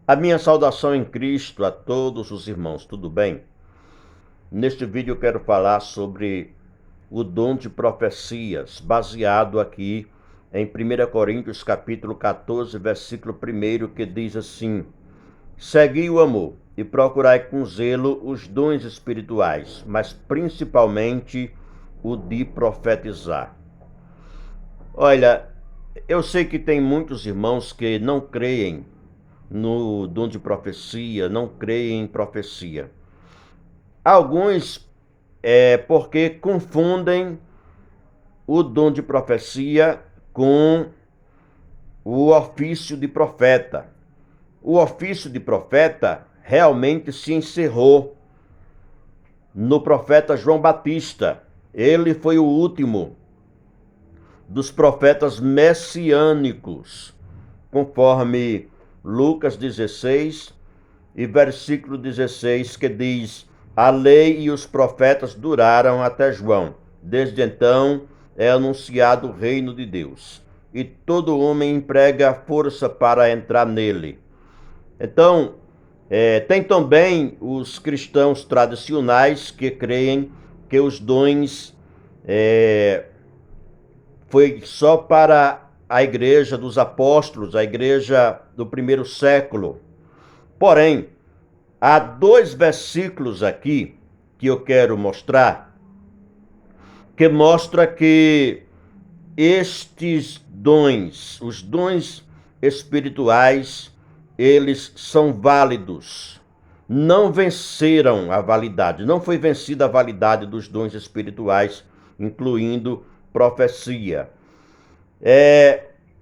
A minha saudação em Cristo a todos os irmãos, tudo bem? Neste vídeo eu quero falar sobre o dom de profecias, baseado aqui em 1 Coríntios capítulo 14, versículo 1, que diz assim: Segui o amor e procurai com zelo os dons espirituais, mas principalmente o de profetizar. Olha, eu sei que tem muitos irmãos que não creem no dom de profecia, não creem em profecia. Alguns porque confundem o dom de profecia com o ofício de profeta. O ofício de profeta realmente se encerrou no profeta João Batista. Ele foi o último dos profetas messiânicos, conforme Lucas 16 e versículo 16, que diz: A lei e os profetas duraram até João. Desde então é anunciado o reino de Deus, e todo homem emprega força para entrar nele. Então, tem também os cristãos tradicionais que creem que os dons foi só para a igreja dos apóstolos, a igreja do primeiro século. Porém, há dois versículos aqui que eu quero mostrar, que mostra que estes dons, os dons espirituais, eles são válidos. Não venceram a validade, não foi vencida a validade dos dons espirituais, incluindo profecia.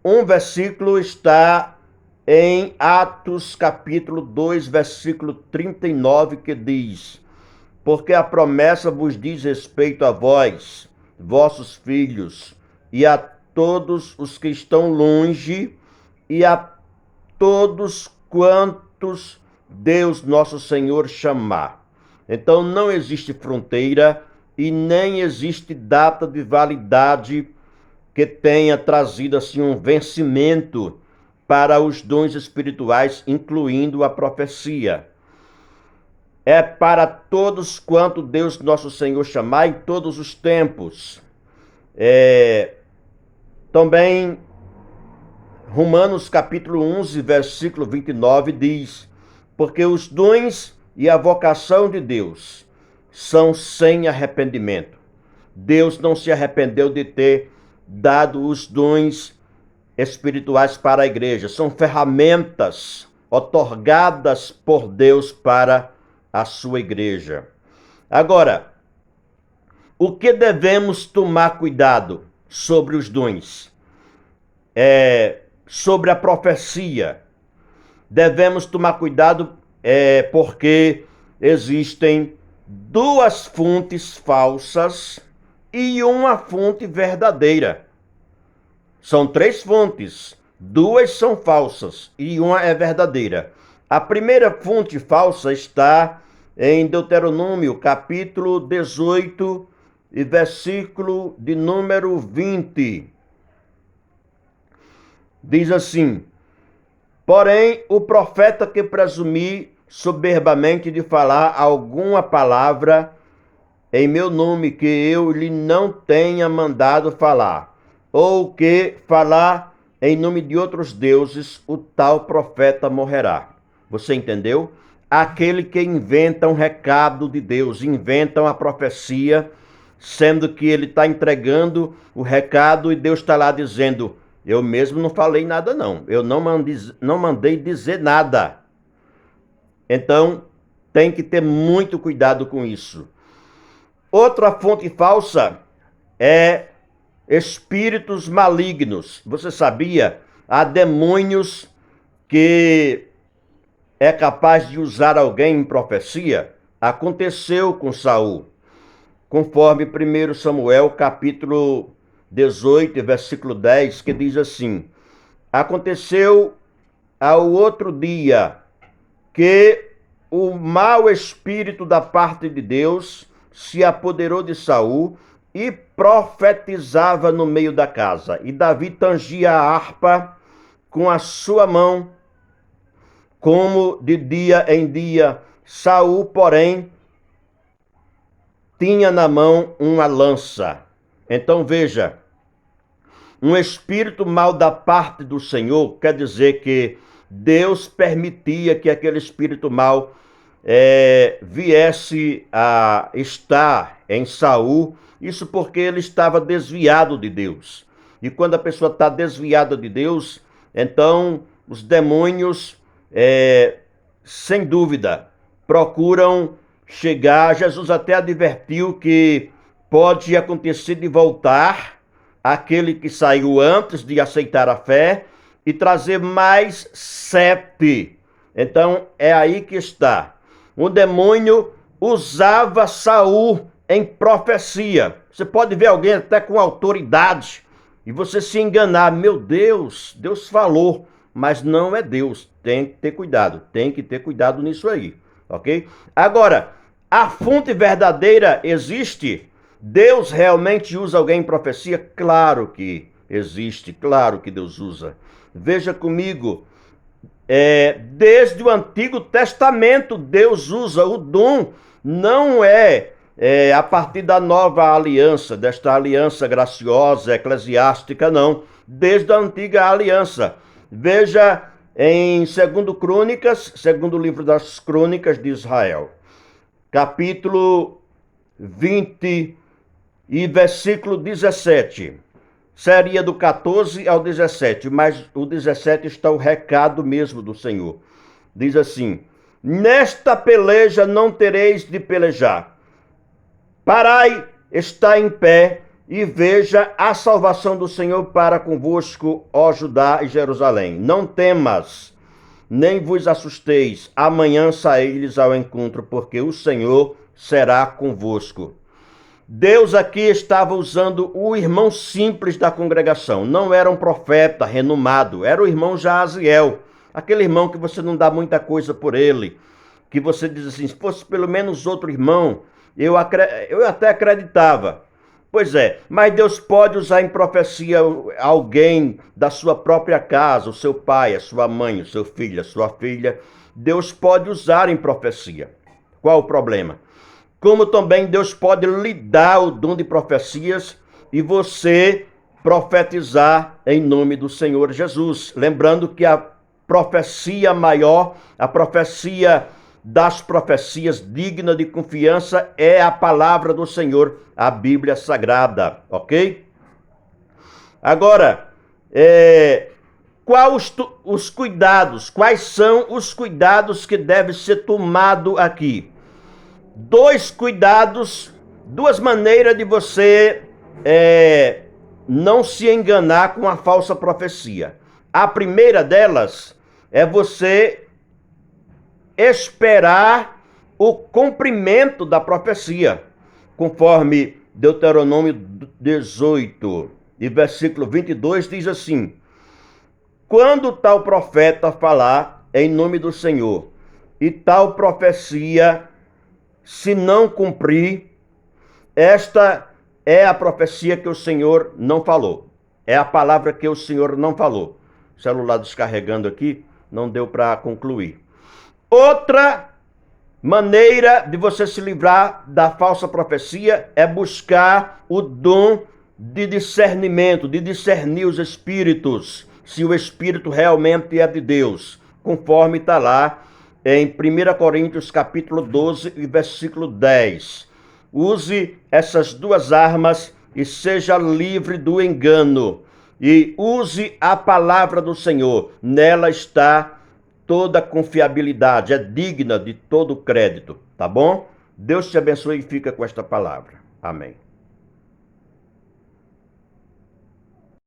Um versículo está em Atos capítulo 2, versículo 39, que diz: Porque a promessa vos diz respeito a vós, vossos filhos, e a todos os que estão longe, e a todos quantos Deus nosso Senhor chamar. Então não existe fronteira e nem existe data de validade que tenha trazido assim um vencimento para os dons espirituais, incluindo a profecia. É para todos quanto Deus nosso Senhor chamar em todos os tempos. Também Romanos capítulo 11, versículo 29 diz: Porque os dons e a vocação de Deus são sem arrependimento. Deus não se arrependeu de ter dado os dons espirituais para a igreja. São ferramentas otorgadas por Deus para a sua igreja. Agora, o que devemos tomar cuidado sobre os dons? Sobre a profecia. Devemos tomar cuidado porque existem duas fontes falsas e uma fonte verdadeira. São três fontes, duas são falsas e uma é verdadeira. A primeira fonte falsa está em Deuteronômio, capítulo 18 e versículo de número 20. Diz assim: Porém, o profeta que presumir soberbamente de falar alguma palavra em meu nome que eu lhe não tenha mandado falar, ou que falar em nome de outros deuses, o tal profeta morrerá. Você entendeu? Aquele que inventa um recado de Deus, inventa uma profecia, sendo que ele está entregando o recado e Deus está lá dizendo: eu mesmo não falei nada não, eu não mandei dizer nada. Então, tem que ter muito cuidado com isso. Outra fonte falsa é espíritos malignos. Você sabia? Há demônios que é capaz de usar alguém em profecia? Aconteceu com Saul. Conforme 1 Samuel, capítulo 18, versículo 10, que diz assim: Aconteceu ao outro dia que o mau espírito da parte de Deus se apoderou de Saul e profetizava no meio da casa. E Davi tangia a harpa com a sua mão, como de dia em dia. Saul, porém, tinha na mão uma lança. Então veja, um espírito mau da parte do Senhor quer dizer que Deus permitia que aquele espírito mau viesse a estar em Saul, isso porque ele estava desviado de Deus. E quando a pessoa está desviada de Deus, então os demônios, sem dúvida, procuram chegar. Jesus até advertiu que pode acontecer de voltar aquele que saiu antes de aceitar a fé e trazer mais 7. Então é aí que está. O demônio usava Saul em profecia. Você pode ver alguém até com autoridade e você se enganar. Meu Deus, Deus falou, mas não é Deus. Tem que ter cuidado, tem que ter cuidado nisso aí, ok? Agora, a fonte verdadeira existe? Deus realmente usa alguém em profecia? Claro que existe, claro que Deus usa. Veja comigo, desde o Antigo Testamento Deus usa o dom, não é a partir da nova aliança, desta aliança graciosa, eclesiástica, não. Desde a antiga aliança. Veja em 2 Crônicas, segundo livro das Crônicas de Israel, capítulo 20 e versículo 17. Seria do 14 ao 17, mas o 17 está o recado mesmo do Senhor. Diz assim: nesta peleja não tereis de pelejar. Parai, está em pé, e veja a salvação do Senhor para convosco, ó Judá e Jerusalém. Não temas, nem vos assusteis. Amanhã saíres ao encontro, porque o Senhor será convosco. Deus aqui estava usando o irmão simples da congregação. Não era um profeta renomado, era o irmão Jaziel. Aquele irmão que você não dá muita coisa por ele, que você diz assim, se fosse pelo menos outro irmão, eu até acreditava. Pois é, mas Deus pode usar em profecia alguém da sua própria casa, o seu pai, a sua mãe, o seu filho, a sua filha. Deus pode usar em profecia. Qual o problema? Como também Deus pode lhe dar o dom de profecias e você profetizar em nome do Senhor Jesus. Lembrando que a profecia maior, a profecia das profecias digna de confiança é a palavra do Senhor, a Bíblia Sagrada, ok? Agora, os cuidados? Quais são os cuidados que devem ser tomados aqui? 2 cuidados, 2 maneiras de você não se enganar com a falsa profecia. A primeira delas é você esperar o cumprimento da profecia, conforme Deuteronômio 18 e versículo 22 diz assim: quando tal profeta falar em nome do Senhor e tal profecia se não cumprir, esta é a profecia que o Senhor não falou. É a palavra que o Senhor não falou. O celular descarregando aqui, não deu para concluir. Outra maneira de você se livrar da falsa profecia é buscar o dom de discernimento, de discernir os espíritos, se o espírito realmente é de Deus, conforme está lá em 1 Coríntios capítulo 12 e versículo 10. Use essas 2 armas e seja livre do engano. E use a palavra do Senhor. Nela está toda confiabilidade, é digna de todo crédito, tá bom? Deus te abençoe e fica com esta palavra. Amém.